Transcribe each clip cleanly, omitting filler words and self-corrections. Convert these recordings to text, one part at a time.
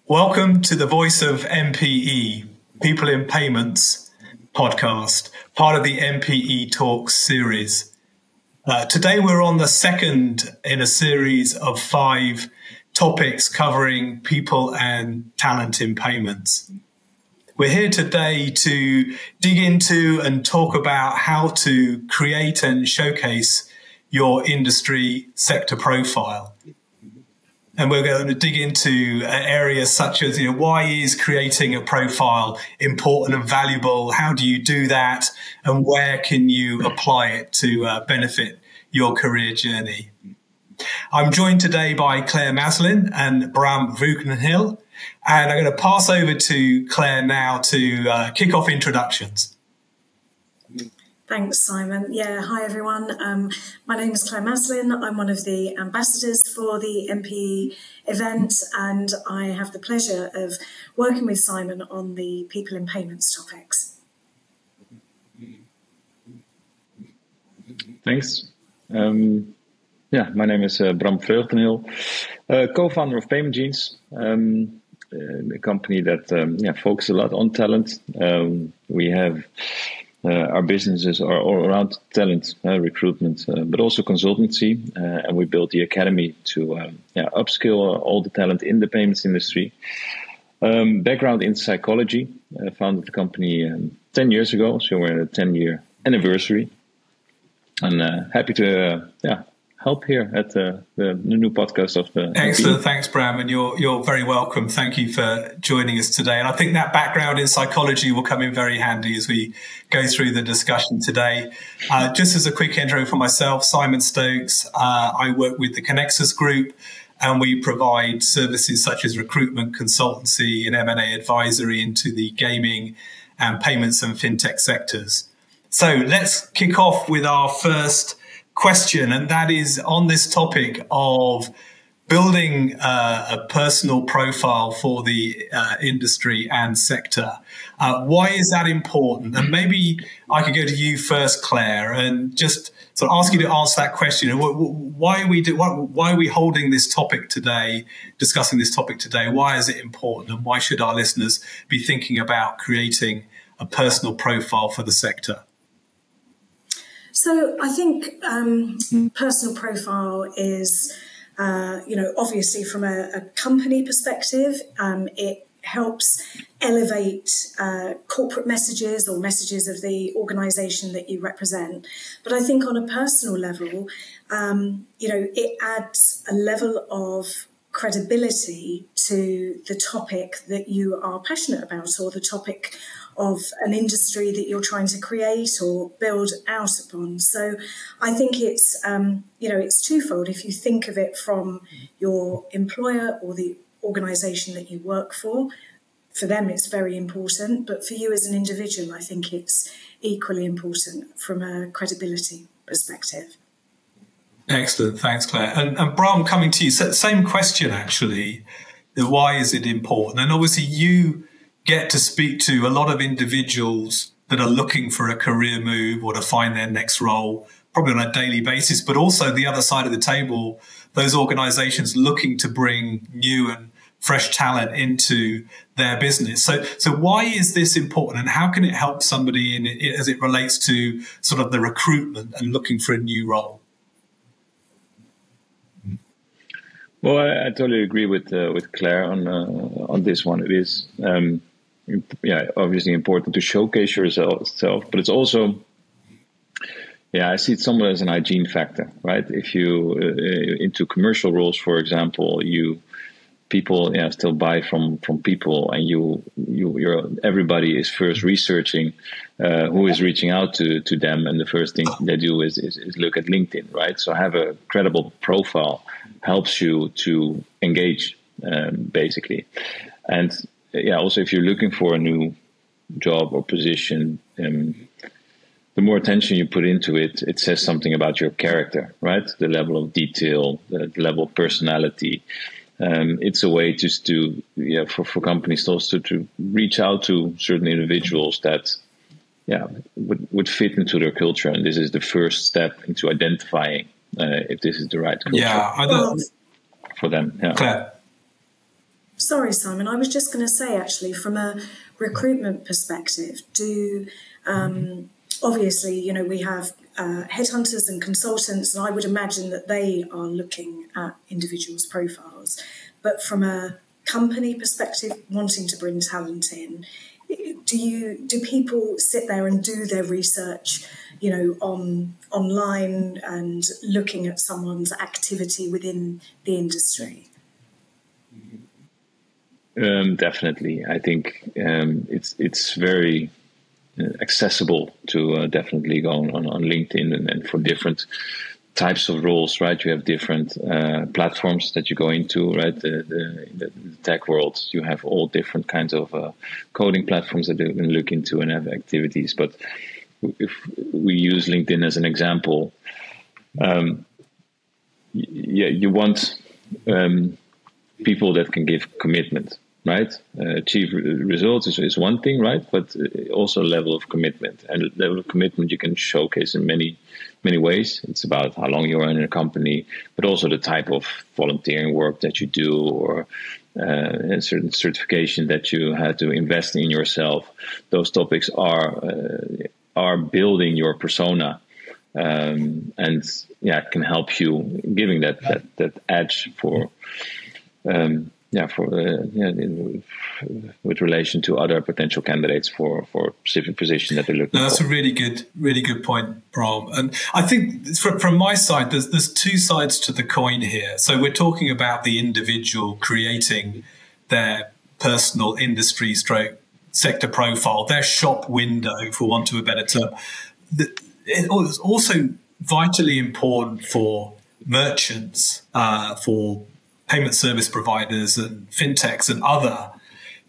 Welcome to the Voice of MPE, People in Payments podcast, part of the MPE Talks series. Today we're on the second in a series of 5 topics covering people and talent in payments. We're here today to dig into and talk about how to create and showcase your industry sector profile. And we're going to dig into areas such as, why is creating a profile important and valuable? How do you do that? And where can you apply it to benefit your career journey? I'm joined today by Maslen and Bram Vreugdenhil. And I'm going to pass over to Claire now to kick off introductions. Thanks, Simon. Yeah, hi everyone. My name is Maslen. I'm one of the ambassadors for the MPE event, and I have the pleasure of working with Simon on the people in payments topics. Thanks. My name is Bram Vreugdenhil, co-founder of Payment Genes, a company that focuses a lot on talent. We have our businesses are all around talent, recruitment, but also consultancy. And we built the academy to upskill all the talent in the payments industry. Background in psychology. Founded the company 10 years ago, so we're at a 10-year anniversary. And happy to help here at the new podcast of the Excellent. MPE. Thanks, Bram. And you're very welcome. Thank you for joining us today. And I think that background in psychology will come in very handy as we go through the discussion today. Just as a quick intro for myself, Simon Stokes. I work with the Connexus Group, and we provide services such as recruitment, consultancy, and M&A advisory into the gaming and payments and fintech sectors. So let's kick off with our first question, and that is on this topic of building a personal profile for the industry and sector. Why is that important? And maybe I could go to you first, Claire, and just sort of ask you to answer that question. Why are we holding this topic today, discussing this topic today? Why is it important, and why should our listeners be thinking about creating a personal profile for the sector? So I think personal profile is, obviously from a company perspective, it helps elevate corporate messages or messages of the organisation that you represent. But I think on a personal level, it adds a level of credibility to the topic that you are passionate about, or the topic of an industry that you're trying to create or build out upon. So I think it's, it's twofold. If you think of it from your employer or the organisation that you work for them it's very important. But for you as an individual, I think it's equally important from a credibility perspective. Excellent. Thanks, Claire. And Bram, coming to you, same question, actually. Why is it important? And obviously you get to speak to a lot of individuals that are looking for a career move or to find their next role, probably on a daily basis, but also the other side of the table, those organizations looking to bring new and fresh talent into their business. So why is this important, and how can it help somebody as it relates to sort of the recruitment and looking for a new role? Well, I totally agree with Claire on this one. It is obviously important to showcase yourself, but it's also I see it somewhat as an hygiene factor, right? If you into commercial roles, for example, people still buy from people, and everybody is first researching who is reaching out to them, and the first thing they do is look at LinkedIn, right? So have a credible profile helps you to engage, basically. And also if you're looking for a new job or position, the more attention you put into it, it says something about your character, right? The level of detail, the level of personality. It's a way just to, for companies also to reach out to certain individuals that, would fit into their culture. And this is the first step into identifying if this is the right culture for them. Yeah. So Sorry, Simon. I was just going to say, actually, from a recruitment perspective, obviously, you know, we have headhunters and consultants, and I would imagine that they are looking at individuals' profiles. But from a company perspective, wanting to bring talent in, do people sit there and do their research, you know, online and looking at someone's activity within the industry? Definitely. I think it's very accessible to definitely go on LinkedIn and for different types of roles, right? You have different platforms that you go into, right? In the tech world, you have all different kinds of coding platforms that you can look into and have activities. But if we use LinkedIn as an example, you want people that can give commitment, right? Achieve results is one thing, right? But also level of commitment. And level of commitment you can showcase in many ways. It's about how long you are in a company, but also the type of volunteering work that you do, or a certain certification that you had to invest in yourself. Those topics are building your persona, and can help you giving that edge for. With relation to other potential candidates for specific position that they're looking for. That's a really good point, Bram. And I think from my side, there's two sides to the coin here. So we're talking about the individual creating their personal industry sector profile, their shop window, for want of a better term. It's also vitally important for merchants, for payment service providers and fintechs and other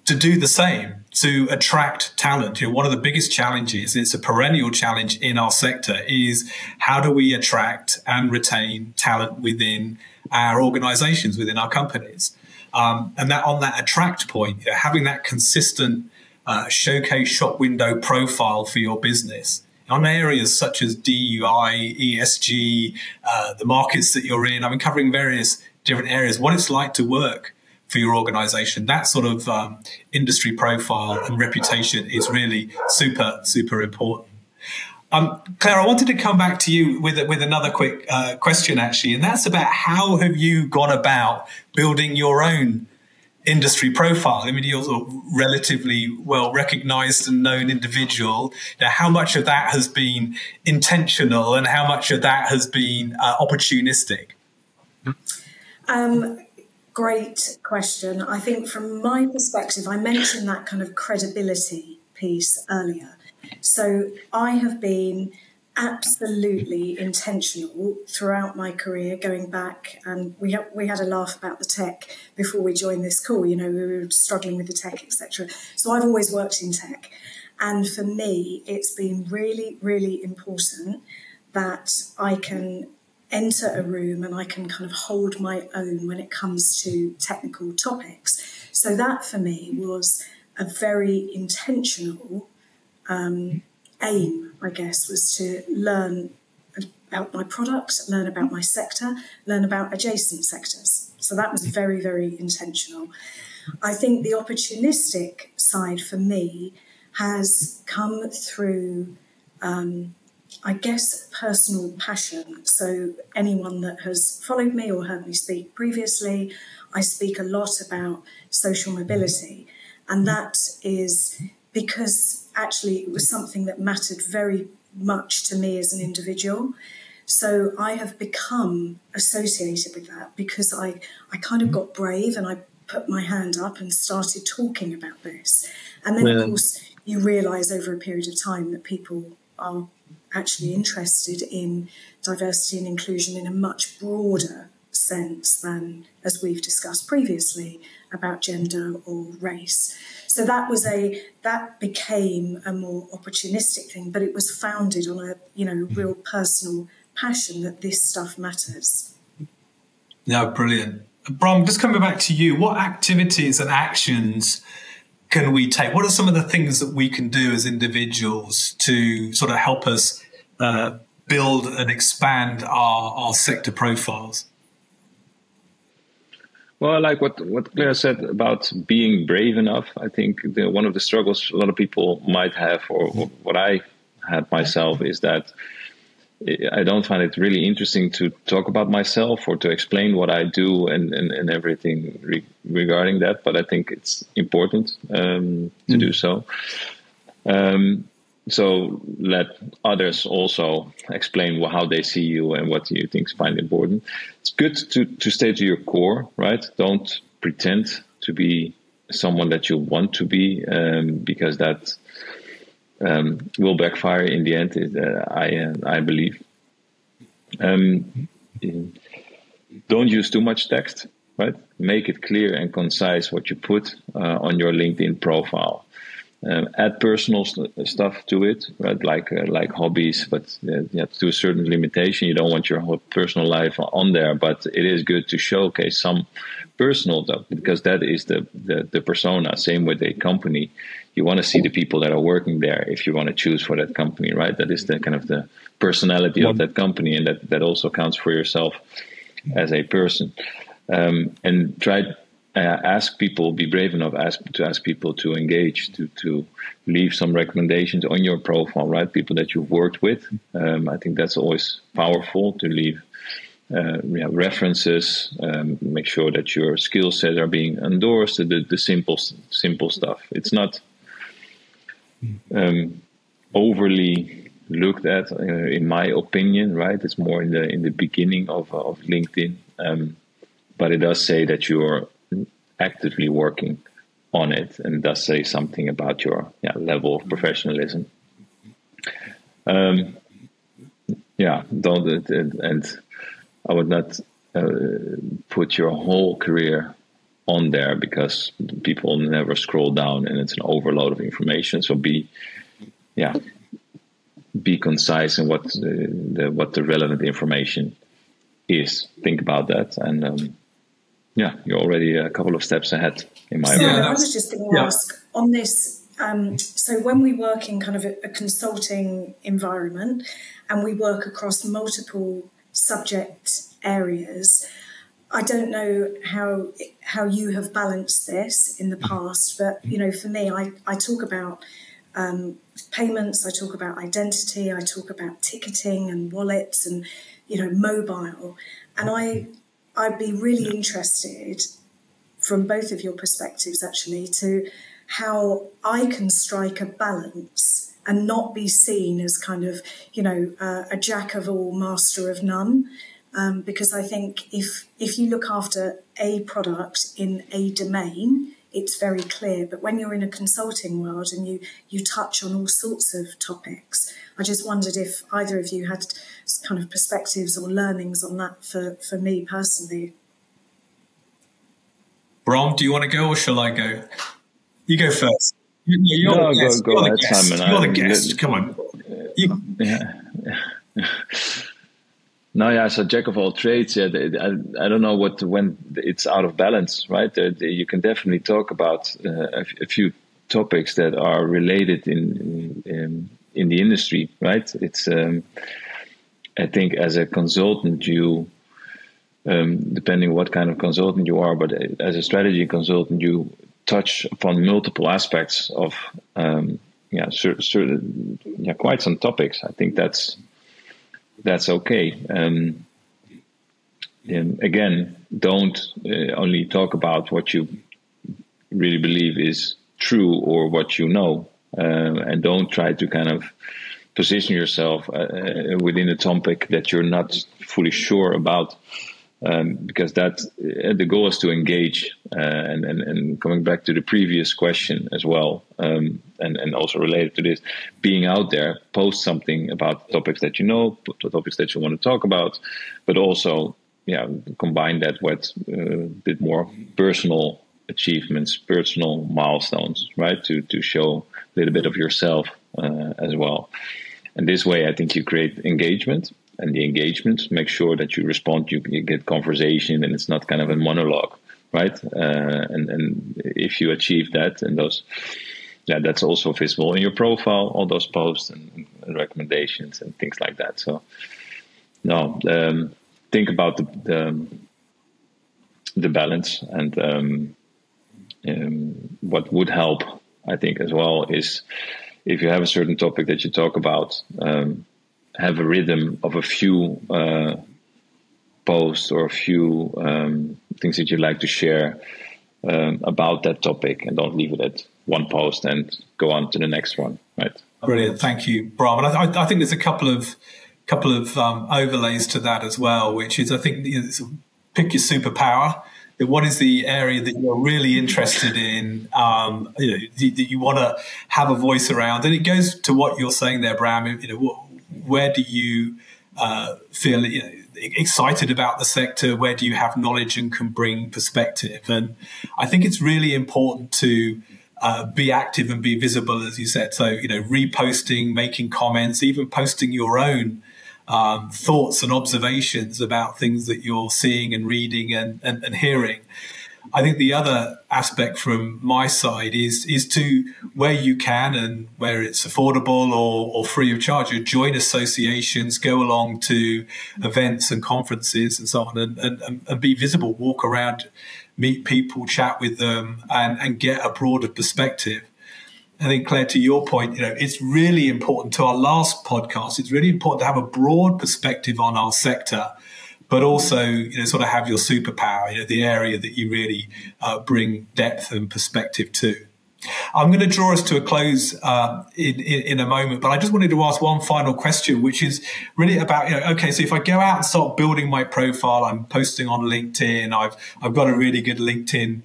to do the same, to attract talent. You know, one of the biggest challenges, it's a perennial challenge in our sector, is how do we attract and retain talent within our organizations, within our companies? And that on that attract point, you know, having that consistent showcase shop window profile for your business on areas such as DUI, ESG, the markets that you're in. I mean, covering various different areas, what it's like to work for your organization. That sort of industry profile and reputation is really super important. Claire, I wanted to come back to you with another quick question, actually, and that's about how have you gone about building your own industry profile? I mean, you're a relatively well recognized and known individual. Now, how much of that has been intentional and how much of that has been opportunistic? Great question. I think from my perspective, I mentioned that kind of credibility piece earlier. So I have been absolutely intentional throughout my career, going back, and we had a laugh about the tech before we joined this call. You know, we were struggling with the tech, etc. So I've always worked in tech. And for me, it's been really, really important that I can enter a room and I can kind of hold my own when it comes to technical topics. So that for me was a very intentional aim, I guess, was to learn about my product, learn about my sector, learn about adjacent sectors. So that was very, very intentional. I think the opportunistic side for me has come through I guess, personal passion. So anyone that has followed me or heard me speak previously, I speak a lot about social mobility. And that is because actually it was something that mattered very much to me as an individual. So I have become associated with that because I kind of got brave and I put my hand up and started talking about this. And then, of course, you realise over a period of time that people are actually interested in diversity and inclusion in a much broader sense than, as we've discussed previously, about gender or race. So that became a more opportunistic thing, but it was founded on a real personal passion that this stuff matters. Yeah, brilliant. Bram, just coming back to you, what activities and actions can we take? What are some of the things that we can do as individuals to sort of help us build and expand our sector profiles? Well, like what Claire said about being brave enough, I think one of the struggles a lot of people might have, or what I had myself, is that I don't find it really interesting to talk about myself or to explain what I do and everything regarding that. But I think it's important to do so. So let others also explain how they see you and what you think find important. It's good to stay to your core, right? Don't pretend to be someone that you want to be, because that will backfire in the end, I believe. Don't use too much text, right? Make it clear and concise what you put on your LinkedIn profile. Add personal stuff to it, right? Like hobbies, but to a certain limitation. You don't want your whole personal life on there, but it is good to showcase some personal stuff, because that is the persona. Same with a company. You want to see the people that are working there if you want to choose for that company, right? That is the kind of the personality of that company, and that also counts for yourself as a person. And try ask people, be brave enough to ask people to engage, to leave some recommendations on your profile, right? People that you've worked with. I think that's always powerful, to leave references, make sure that your skill sets are being endorsed, the simple stuff. It's not overly looked at, in my opinion, right? It's more in the beginning of LinkedIn, but it does say that you're actively working on it, and it does say something about your level of professionalism. Don't, and I would not put your whole career on there, because people never scroll down and it's an overload of information. So be concise in what the relevant information is. Think about that, and you're already a couple of steps ahead, in my opinion. I was just going to ask on this. So when we work in kind of a consulting environment and we work across multiple subject areas, I don't know how you have balanced this in the past, but for me, I talk about payments, I talk about identity, I talk about ticketing and wallets and mobile, and I'd be really interested from both of your perspectives, actually, to how I can strike a balance and not be seen as kind of, a jack of all, master of none. Because I think if you look after a product in a domain, it's very clear. But when you're in a consulting world and you touch on all sorts of topics, I just wondered if either of you had kind of perspectives or learnings on that for me personally. Bram, do you want to go or shall I go? You go first. You're go ahead, Simon. You're the guest. Come on. So jack of all trades. I don't know when it's out of balance, right? You can definitely talk about a few topics that are related in the industry, right? It's I think as a consultant, you depending what kind of consultant you are, but as a strategy consultant, you touch upon multiple aspects of quite some topics. I think that's okay. And again, don't only talk about what you really believe is true or what you know, and don't try to kind of position yourself within a topic that you're not fully sure about, because the goal is to engage. And coming back to the previous question as well, and also related to this, being out there, post something about topics that you know, topics that you want to talk about, but also combine that with a bit more personal achievements, personal milestones, right? To show a little bit of yourself as well. And this way, I think you create engagement, and the engagement makes sure that you respond, you get conversation, and it's not kind of a monologue, right? And if you achieve that, and that's also visible in your profile, all those posts and recommendations and things like that. So, think about the balance. And what would help, I think, as well, is if you have a certain topic that you talk about, have a rhythm of a few posts or a few things that you'd like to share about that topic, and don't leave it at one post and go on to the next one. Right. Brilliant. Thank you, Bram. And I think there's a couple of overlays to that as well, which is, I think, pick your superpower. What is the area that you're really interested in, that you want to have a voice around? And it goes to what you're saying there, Bram. Where do you feel excited about the sector? Where do you have knowledge and can bring perspective? And I think it's really important to be active and be visible, as you said. So, reposting, making comments, even posting your own thoughts and observations about things that you're seeing and reading and hearing. I think the other aspect from my side is to, where you can and where it's affordable or free of charge, join associations, go along to events and conferences and so on, and be visible, walk around, meet people, chat with them, and get a broader perspective. I think, Claire, to your point, it's really important, to our last podcast, it's really important to have a broad perspective on our sector, but also, sort of have your superpower, the area that you really bring depth and perspective to. I'm going to draw us to a close in a moment, but I just wanted to ask one final question, which is really about, okay, so if I go out and start building my profile, I'm posting on LinkedIn, I've got a really good LinkedIn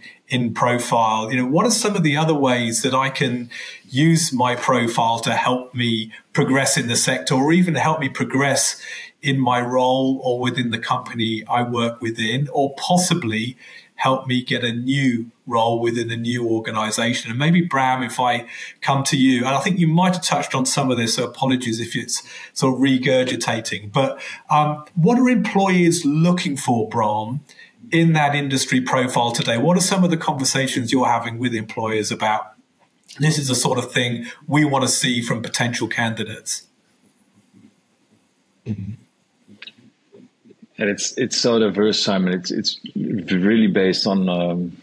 profile, what are some of the other ways that I can use my profile to help me progress in the sector, or even help me progress in my role or within the company I work within, or possibly help me get a new role within a new organization? And maybe, Bram, if I come to you, and I think you might have touched on some of this, so apologies if it's sort of regurgitating, but what are employees looking for, Bram, in that industry profile today? What are some of the conversations you're having with employers about, this is the sort of thing we want to see from potential candidates? And it's so diverse, Simon. It's really based on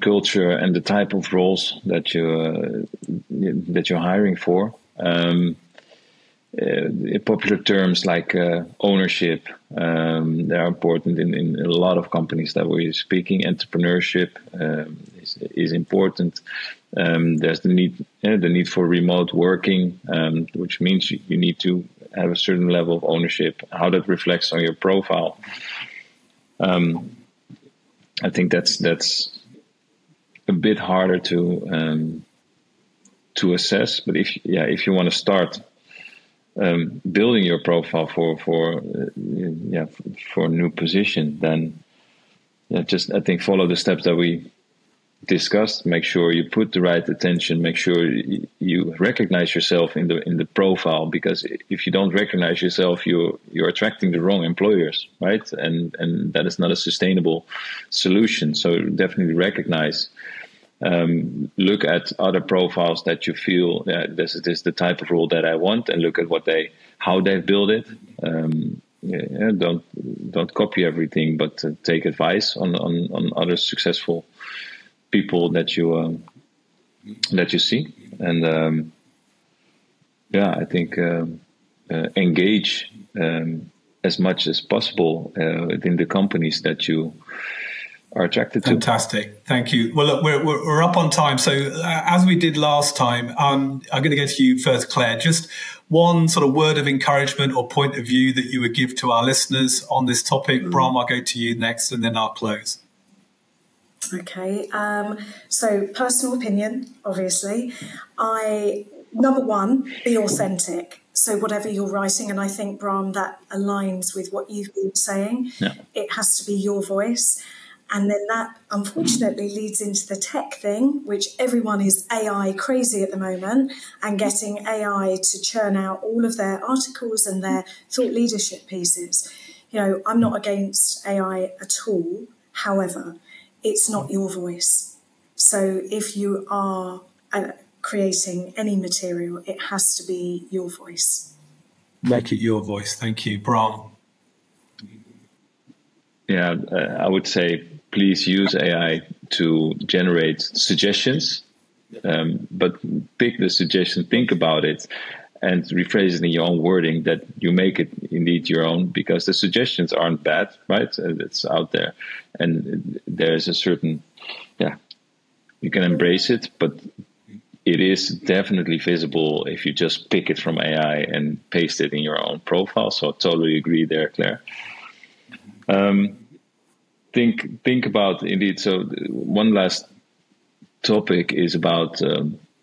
culture and the type of roles that you're hiring for. Popular terms like ownership, they're important in a lot of companies that we're speaking. Entrepreneurship is important. There's the need for remote working, which means you need to have a certain level of ownership. How that reflects on your profile, I think that's a bit harder to assess. But if you want to start building your profile for a new position, then just, I think, follow the steps that we discussed. Make sure you put the right attention. Make sure you recognize yourself in the profile, because if you don't recognize yourself, you're attracting the wrong employers, right? And that is not a sustainable solution. So definitely recognize. Look at other profiles that you feel this is the type of role that I want, and look at how they've built it. Don't copy everything, but take advice on other successful people that you see, and I think engage as much as possible within the companies that you are attracted to. Fantastic. Thank you. Well, look, we're up on time. So as we did last time, I'm going to go to you first, Claire. Just one sort of word of encouragement or point of view that you would give to our listeners on this topic. Bram, I'll go to you next, and then I'll close. Okay. So personal opinion, obviously. Number one, be authentic. So whatever you're writing, and I think, Bram, that aligns with what you've been saying. Yeah. It has to be your voice. And then that, unfortunately, leads into the tech thing, which everyone is AI crazy at the moment, and getting AI to churn out all of their articles and their thought leadership pieces. I'm not against AI at all. However, it's not your voice. So if you are creating any material, it has to be your voice. Make it your voice. Thank you. Bram. Yeah, I would say please use AI to generate suggestions, but pick the suggestion, think about it, and rephrase it in your own wording, that you make it indeed your own, because the suggestions aren't bad, right? It's out there, and there's a certain, you can embrace it, but it is definitely visible if you just pick it from AI and paste it in your own profile. So I totally agree there, Claire. Think about, indeed, so one last topic is about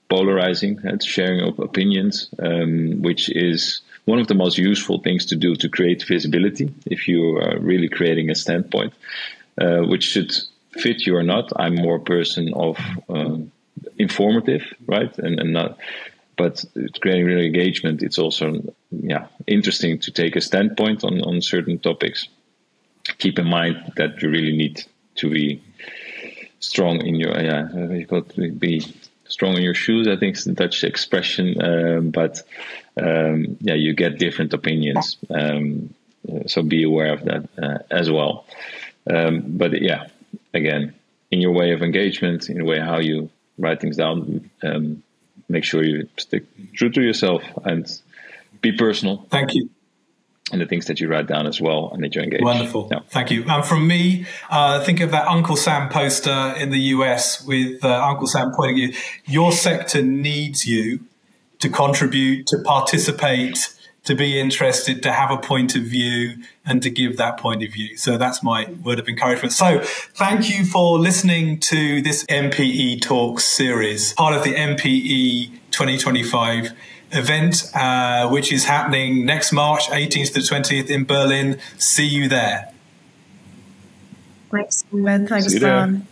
polarizing and sharing of opinions, which is one of the most useful things to do to create visibility if you are really creating a standpoint, which should fit you or not. I'm more a person of informative, right? And not, but creating real engagement, it's also interesting to take a standpoint on certain topics. Keep in mind that you really need to be strong in your you've got to be strong in your shoes, I think is the Dutch expression, but you get different opinions, so be aware of that as well. But again, in your way of engagement, in the way how you write things down, make sure you stick true to yourself and be personal. Thank you. And the things that you write down as well, and that you engage. Wonderful. Yeah. Thank you. From me, think of that Uncle Sam poster in the US with Uncle Sam pointing at you. Your sector needs you to contribute, to participate, to be interested, to have a point of view, and to give that point of view. So that's my word of encouragement. So thank you for listening to this MPE Talks series, part of the MPE 2025 event, which is happening next March 18th to 20th in Berlin. See you there. Thanks, Bram. Thanks, Bram.